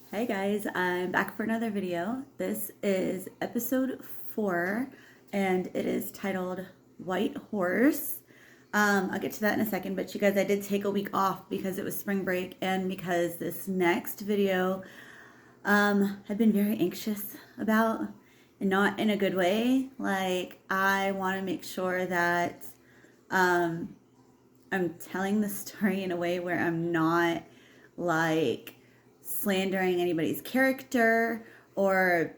Hey guys, I'm back for another video. This is episode 4 and it is titled White Horse. I'll get to that in a second, but you guys, I did take a week off because it was spring break and because this next video I've been very anxious about, and not in a good way. Like, I want to make sure that um, I'm telling the story in a way where I'm not like slandering anybody's character or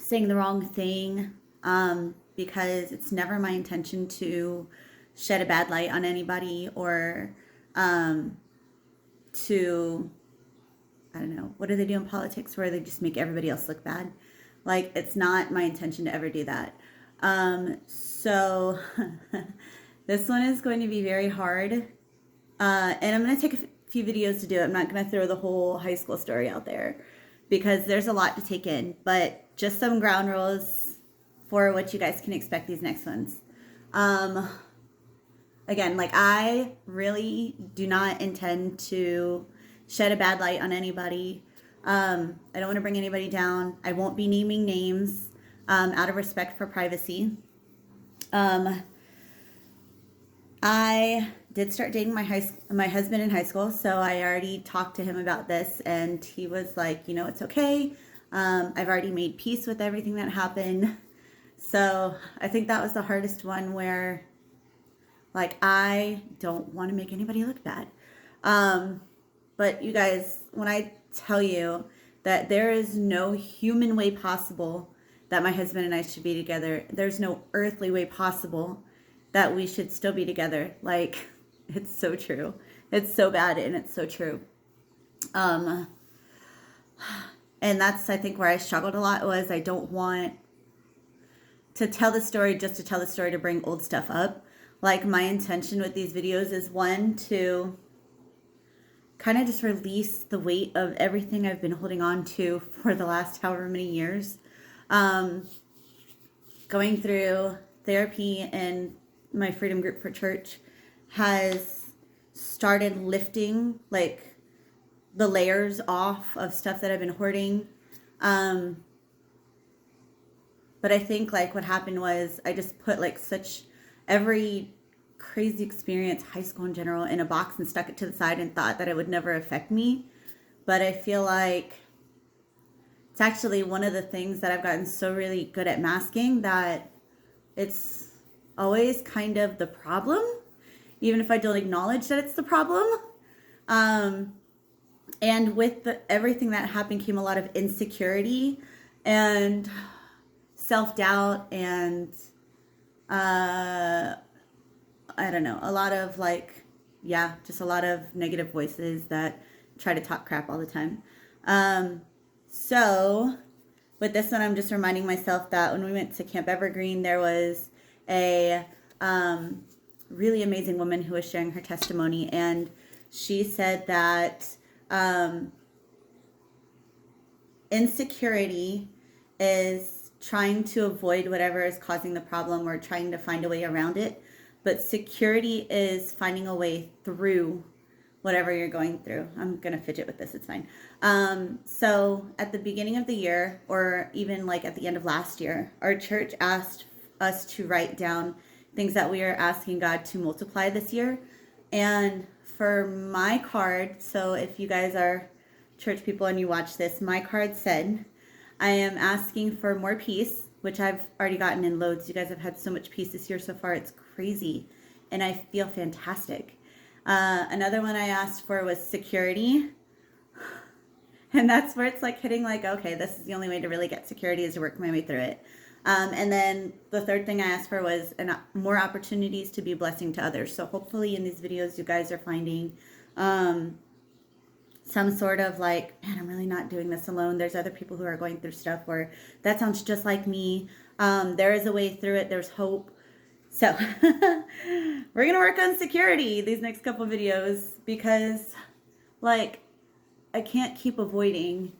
saying the wrong thing, because it's never my intention to shed a bad light on anybody or um, to, I don't know, what do they do in politics where they just make everybody else look bad? Like, it's not my intention to ever do that. So this one is going to be very hard. And I'm going to take a few videos to do it. I'm not going to throw the whole high school story out there because there's a lot to take in. But just some ground rules for what you guys can expect these next ones. Um, Again, like, I really do not intend to shed a bad light on anybody. I don't want to bring anybody down. I won't be naming names out of respect for privacy. Um, I did start dating my husband in high school, so I already talked to him about this, and he was like, you know, it's okay. I've already made peace with everything that happened. So I think that was the hardest one where, like, I don't want to make anybody look bad. But you guys, when I tell you that there is no human way possible that my husband and I should be together, there's no earthly way possible that we should still be together. Like, it's so true. It's so bad and it's so true. Um, and that's, I think, where I struggled a lot was I don't want to tell the story just to tell the story to bring old stuff up. Like, my intention with these videos is, one, to kind of just release the weight of everything I've been holding on to for the last however many years. Going through therapy and my freedom group for church has started lifting, like, the layers off of stuff that I've been hoarding. But I think, like, what happened was I just put, like, such every crazy experience, high school in general, in a box and stuck it to the side and thought that it would never affect me. But I feel like it's actually one of the things that I've gotten so really good at masking that it's always kind of the problem, even if I don't acknowledge that it's the problem. And with everything that happened came a lot of insecurity and self-doubt and I don't know, a lot of, like, yeah, just a lot of negative voices that try to talk crap all the time. So with this one, I'm just reminding myself that when we went to Camp Evergreen, there was a really amazing woman who was sharing her testimony, and she said that insecurity is trying to avoid whatever is causing the problem or trying to find a way around it, but security is finding a way through whatever you're going through. I'm gonna fidget with this, it's fine. So at the beginning of the year, or even like at the end of last year, our church asked us to write down things that we are asking God to multiply this year. And for my card, so if you guys are church people and you watch this, my card said, I am asking for more peace, which I've already gotten in loads. You guys have had so much peace this year so far. It's crazy. And I feel fantastic. Another one I asked for was security. And that's where it's like hitting, like, okay, this is the only way to really get security, is to work my way through it. And then the third thing I asked for was more opportunities to be a blessing to others. So hopefully in these videos, you guys are finding some sort of, like, man, I'm really not doing this alone. There's other people who are going through stuff where that sounds just like me. There is a way through it. There's hope. So we're going to work on security these next couple videos because, like, I can't keep avoiding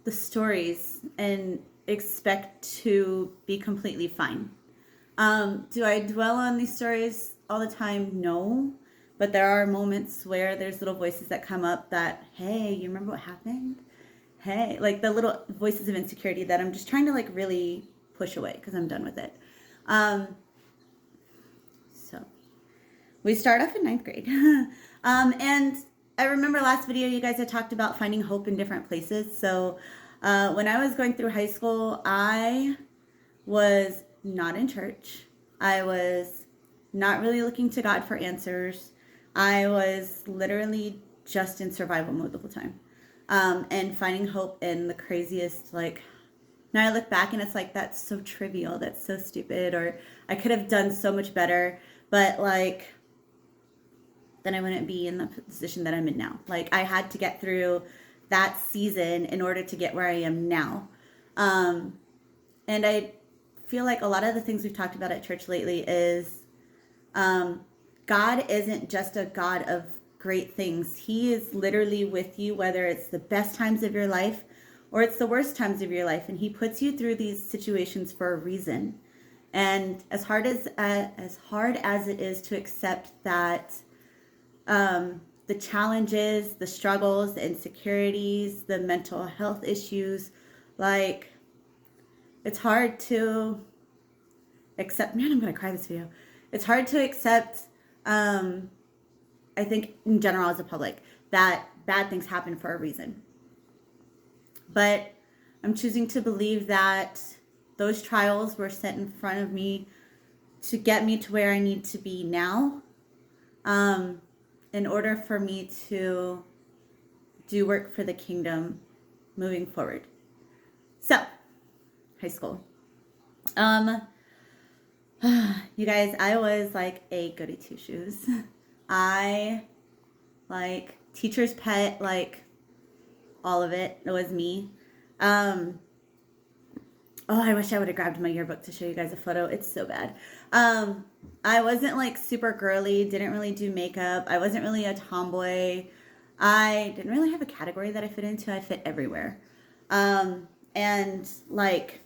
the stories and expect to be completely fine. Do I dwell on these stories all the time? No. But there are moments where there's little voices that come up that, hey, you remember what happened? Hey, like the little voices of insecurity that I'm just trying to like really push away because I'm done with it. So we start off in ninth grade. And I remember last video you guys had talked about finding hope in different places. So when I was going through high school, I was not in church. I was not really looking to God for answers. I was literally just in survival mode the whole time. And finding hope in the craziest, like, now I look back and it's like, that's so trivial, that's so stupid, or I could have done so much better, but like, then I wouldn't be in the position that I'm in now. Like, I had to get through that season in order to get where I am now. And I feel like a lot of the things we've talked about at church lately is God isn't just a God of great things. He is literally with you, whether it's the best times of your life or it's the worst times of your life. And he puts you through these situations for a reason. And as hard as it is to accept that the challenges, the struggles, the insecurities, the mental health issues, like, it's hard to accept. Man, I'm gonna cry this video. It's hard to accept, I think in general as a public, that bad things happen for a reason. But I'm choosing to believe that those trials were set in front of me to get me to where I need to be now, in order for me to do work for the kingdom moving forward. So, high school. You guys, I was like a goody two shoes. I like teacher's pet, like all of it. It was me. Oh, I wish I would have grabbed my yearbook to show you guys a photo. It's so bad. I wasn't like super girly, didn't really do makeup. I wasn't really a tomboy. I didn't really have a category that I fit into. I fit everywhere. And like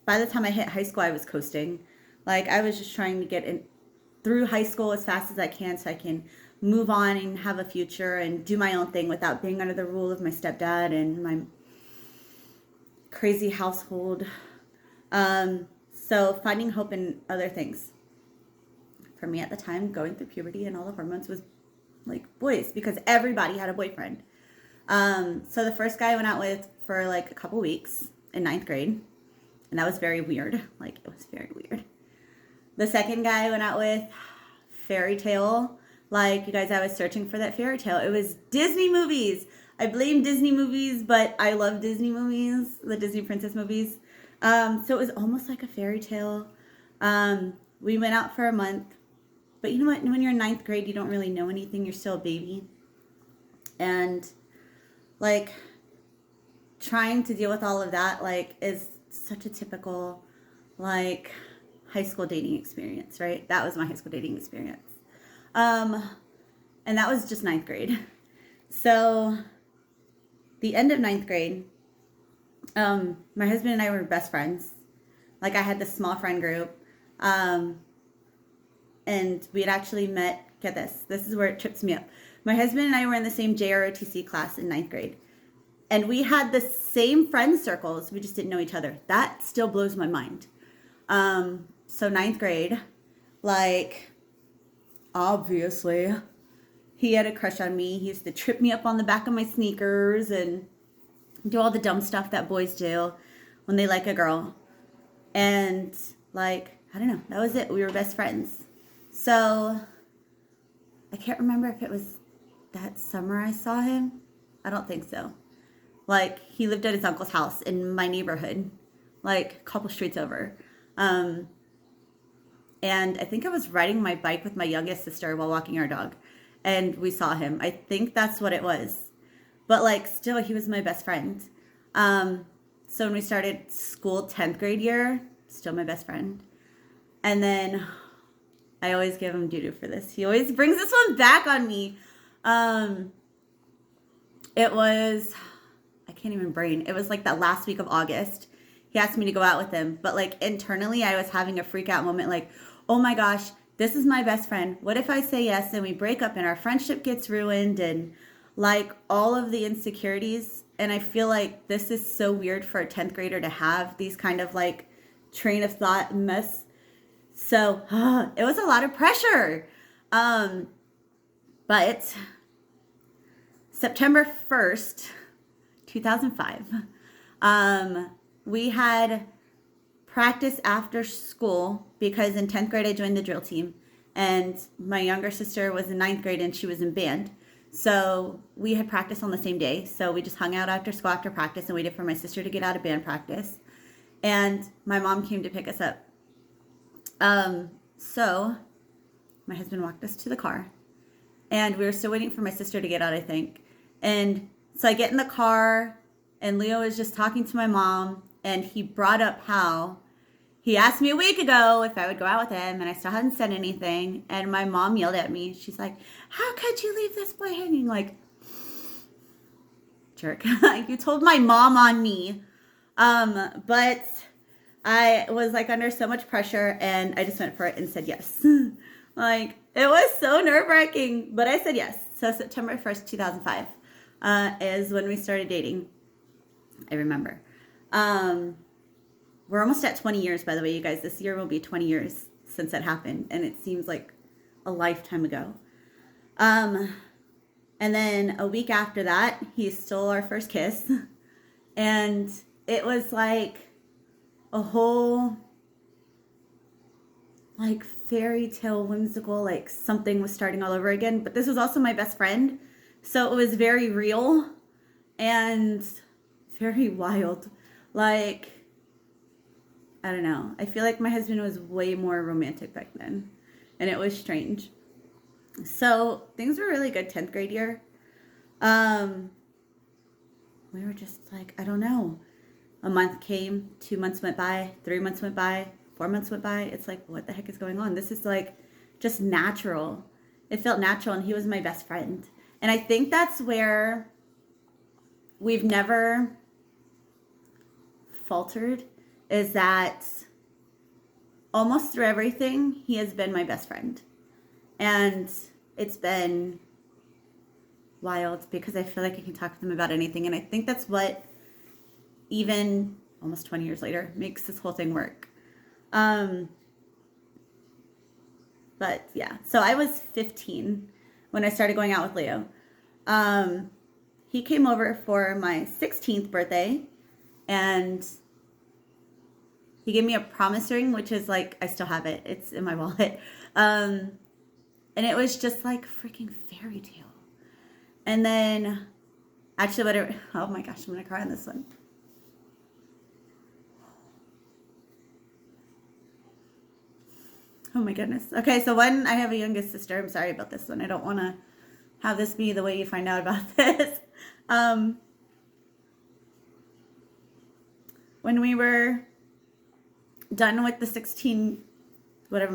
by the time I hit high school, I was coasting. Like, I was just trying to get in through high school as fast as I can so I can move on and have a future and do my own thing without being under the rule of my stepdad and my crazy household. So finding hope in other things. For me at the time, going through puberty and all the hormones was like boys, because everybody had a boyfriend. So the first guy I went out with for like a couple weeks in ninth grade, and that was very weird. Like, it was very weird. The second guy I went out with, fairy tale. Like, you guys, I was searching for that fairy tale. It was Disney movies. I blame Disney movies, but I love Disney movies, the Disney princess movies. So it was almost like a fairy tale. We went out for a month. But you know what? When you're in ninth grade, you don't really know anything. You're still a baby. And, like, trying to deal with all of that, like, is such a typical, like, high school dating experience, right? That was my high school dating experience. And that was just ninth grade. So the end of ninth grade, my husband and I were best friends. Like, I had this small friend group. And we had actually met, get this is where it trips me up. My husband and I were in the same JROTC class in ninth grade. And we had the same friend circles. We just didn't know each other. That still blows my mind. So ninth grade, like, obviously, he had a crush on me. He used to trip me up on the back of my sneakers and do all the dumb stuff that boys do when they like a girl. And, like, I don't know. That was it. We were best friends. So I can't remember if it was that summer I saw him. I don't think so. Like, he lived at his uncle's house in my neighborhood, like a couple streets over. And I think I was riding my bike with my youngest sister while walking our dog, and we saw him. I think that's what it was. But, like, still, he was my best friend. So when we started school, 10th grade year, still my best friend. And then I always give him doo-doo for this. He always brings this one back on me. It was, I can't even brain. It was like that last week of August. He asked me to go out with him. But, like, internally, I was having a freak out moment. Like, oh my gosh, this is my best friend. What if I say yes and we break up and our friendship gets ruined and like all of the insecurities? And I feel like this is so weird for a 10th grader to have these kind of like train of thought mess. So it was a lot of pressure. But September 1st, 2005, we had practice after school because in 10th grade I joined the drill team and my younger sister was in 9th grade and she was in band. So we had practice on the same day. So we just hung out after school after practice and waited for my sister to get out of band practice. And my mom came to pick us up. So my husband walked us to the car and we were still waiting for my sister to get out, I think. And so I get in the car and Leo is just talking to my mom and he brought up how he asked me a week ago if I would go out with him and I still hadn't said anything. And my mom yelled at me. She's like, how could you leave this boy hanging? Like, jerk. You told my mom on me. But I was like under so much pressure and I just went for it and said yes. Like, it was so nerve-wracking, but I said yes. So September 1st, 2005 is when we started dating. I remember. We're almost at 20 years, by the way, you guys. This year will be 20 years since that happened, and it seems like a lifetime ago. And then a week after that, he stole our first kiss, and it was like a whole like fairy tale whimsical, like something was starting all over again. But this was also my best friend, so it was very real and very wild. Like, I don't know. I feel like my husband was way more romantic back then, and it was strange. So things were really good 10th grade year. We were just like, I don't know. A month came, 2 months went by, 3 months went by, 4 months went by. It's like, what the heck is going on? This is like just natural. It felt natural, and he was my best friend. And I think that's where we've never faltered, is that almost through everything, he has been my best friend. And it's been wild because I feel like I can talk to them about anything. And I think that's what, even almost 20 years later, makes this whole thing work. But yeah, so I was 15 when I started going out with Leo. He came over for my 16th birthday and he gave me a promise ring, which is like, I still have it. It's in my wallet. And it was just like freaking fairy tale. And then, actually, oh my gosh, I'm going to cry on this one. Oh my goodness. Okay, so I have a youngest sister. I'm sorry about this one. I don't want to have this be the way you find out about this. When we were done with the my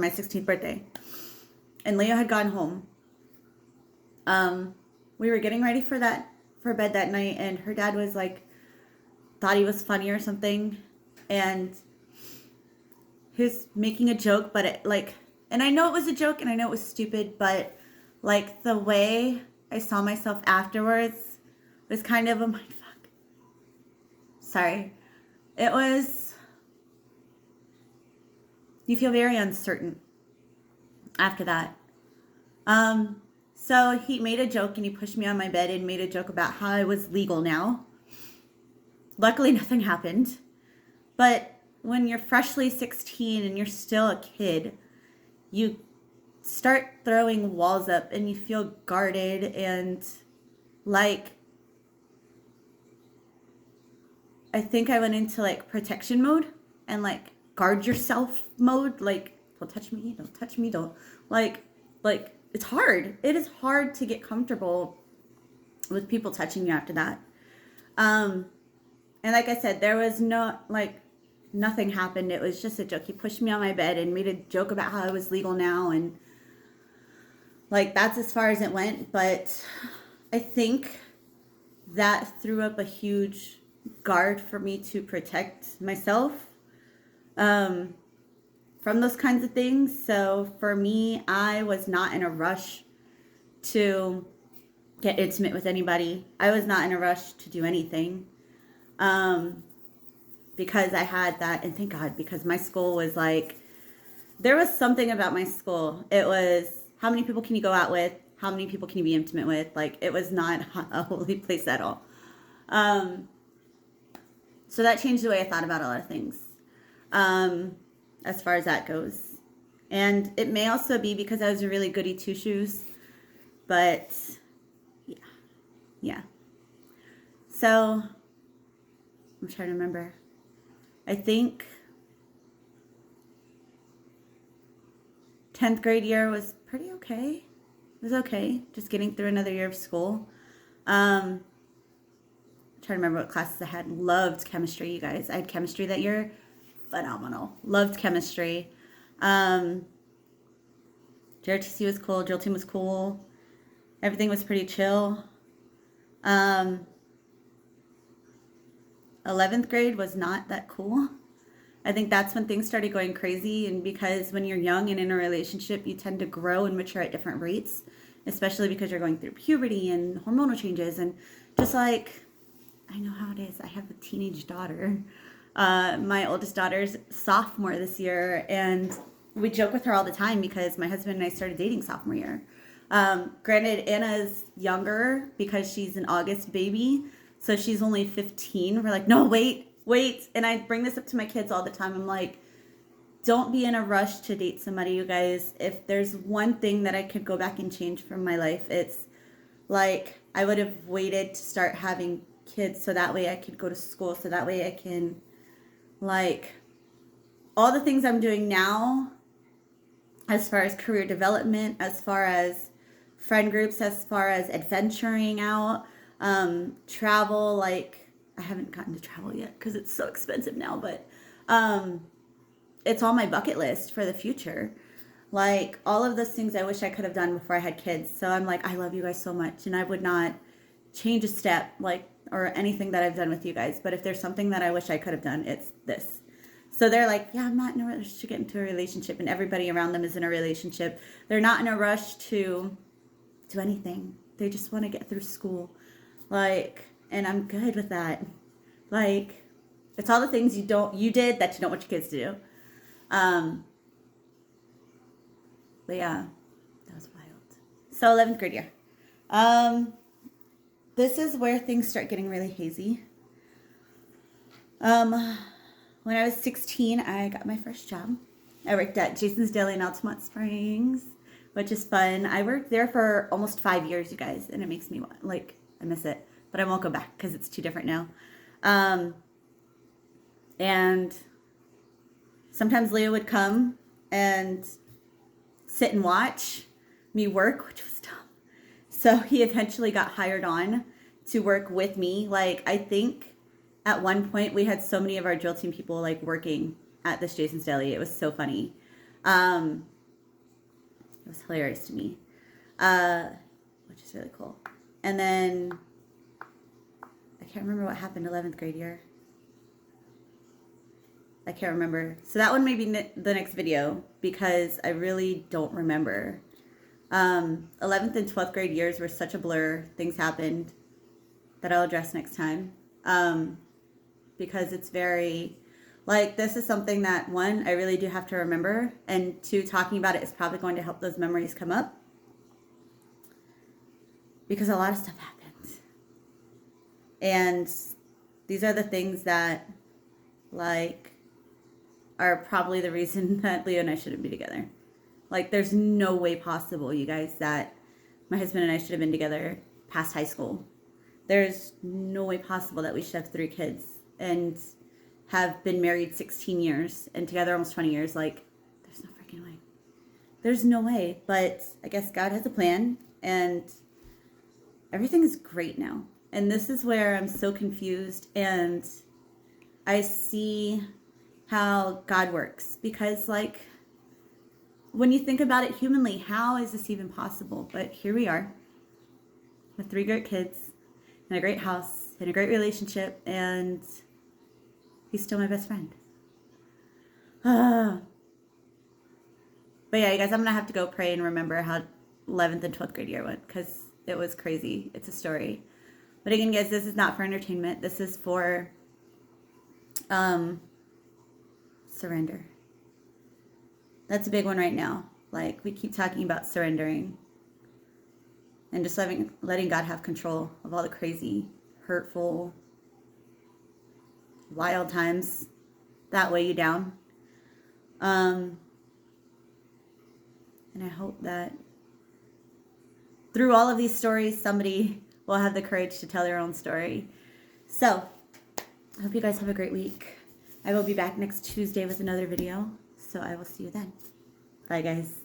16th birthday, and Leo had gone home, we were getting ready for bed that night, and her dad was like, thought he was funny or something, and he was making a joke, but and I know it was a joke and I know it was stupid, but like the way I saw myself afterwards was kind of a mindfuck. Sorry. It was, you feel very uncertain after that. So he made a joke and he pushed me on my bed and made a joke about how I was legal now. Luckily, nothing happened. But when you're freshly 16 and you're still a kid, you start throwing walls up and you feel guarded and like, I think I went into like protection mode and like guard yourself mode. Like, don't touch me, don't. Like it's hard. It is hard to get comfortable with people touching you after that. And like I said, there was nothing happened. It was just a joke. He pushed me on my bed and made a joke about how I was legal now. And like, that's as far as it went. But I think that threw up a huge guard for me to protect myself. from those kinds of things. So for me, I was not in a rush to get intimate with anybody. I was not in a rush to do anything. Because I had that, and thank God, because my school was like, there was something about my school. It was, how many people can you go out with? How many people can you be intimate with? Like, it was not a holy place at all. So that changed the way I thought about a lot of things, as far as that goes. And it may also be because I was a really goody two-shoes, but yeah. So I'm trying to remember. I think 10th grade year was pretty okay. It was okay. Just getting through another year of school. Trying to remember what classes I had. Loved chemistry, you guys. I had chemistry that year. Phenomenal. Loved chemistry. JRTC was cool. Drill team was cool. Everything was pretty chill. 11th grade was not that cool. I think that's when things started going crazy, and because when you're young and in a relationship, you tend to grow and mature at different rates, especially because you're going through puberty and hormonal changes, and just like, I know how it is. I have a teenage daughter. My oldest daughter's sophomore this year, and we joke with her all the time because my husband and I started dating sophomore year. Granted, Anna's younger because she's an August baby, so she's only 15. We're like, no, wait. And I bring this up to my kids all the time. I'm like, don't be in a rush to date somebody, you guys. If there's one thing that I could go back and change from my life, it's like, I would have waited to start having kids so that way I could go to school, so that way I can, like, all the things I'm doing now as far as career development, as far as friend groups, as far as adventuring out, travel. Like, I haven't gotten to travel yet because it's so expensive now, but it's on my bucket list for the future. Like, all of those things I wish I could have done before I had kids. So I'm like, I love you guys so much, and I would not change a step, like, or anything that I've done with you guys. But if there's something that I wish I could have done, it's this. So they're like, yeah, I'm not in a rush to get into a relationship, and everybody around them is in a relationship. They're not in a rush to do anything. They just want to get through school. Like, and I'm good with that. Like, it's all the things you did that you don't want your kids to do. But yeah, that was wild. So 11th grade year. This is where things start getting really hazy. When I was 16, I got my first job. I worked at Jason's Deli in Altamont Springs, which is fun. I worked there for almost 5 years, you guys, and it makes me, like, I miss it. But I won't go back because it's too different now. And sometimes Leo would come and sit and watch me work, which was dumb. So he eventually got hired on to work with me. Like, I think at one point we had so many of our drill team people like working at this Jason's Deli. It was so funny. It was hilarious to me, which is really cool. And then I can't remember what happened 11th grade year. I can't remember. So that one may be the next video because I really don't remember. 11th and 12th grade years were such a blur. Things happened that I'll address next time. Because it's very, like, this is something that, one, I really do have to remember, and two, talking about it is probably going to help those memories come up. Because a lot of stuff happened. And these are the things that, like, are probably the reason that Leo and I shouldn't be together. Like, there's no way possible, you guys, that my husband and I should have been together past high school. There's no way possible that we should have 3 kids and have been married 16 years and together almost 20 years. Like, there's no freaking way. There's no way. But I guess God has a plan, and everything is great now. And this is where I'm so confused, and I see how God works. Because, like, when you think about it humanly, how is this even possible? But here we are with 3 great kids and a great house and a great relationship, and he's still my best friend. But yeah, you guys, I'm going to have to go pray and remember how 11th and 12th grade year went because it was crazy. It's a story. But again, guys, this is not for entertainment. This is for surrender. That's a big one right now. Like, we keep talking about surrendering and just letting God have control of all the crazy, hurtful, wild times that weigh you down. And I hope that through all of these stories, somebody will have the courage to tell their own story. So, I hope you guys have a great week. I will be back next Tuesday with another video. So I will see you then. Bye, guys.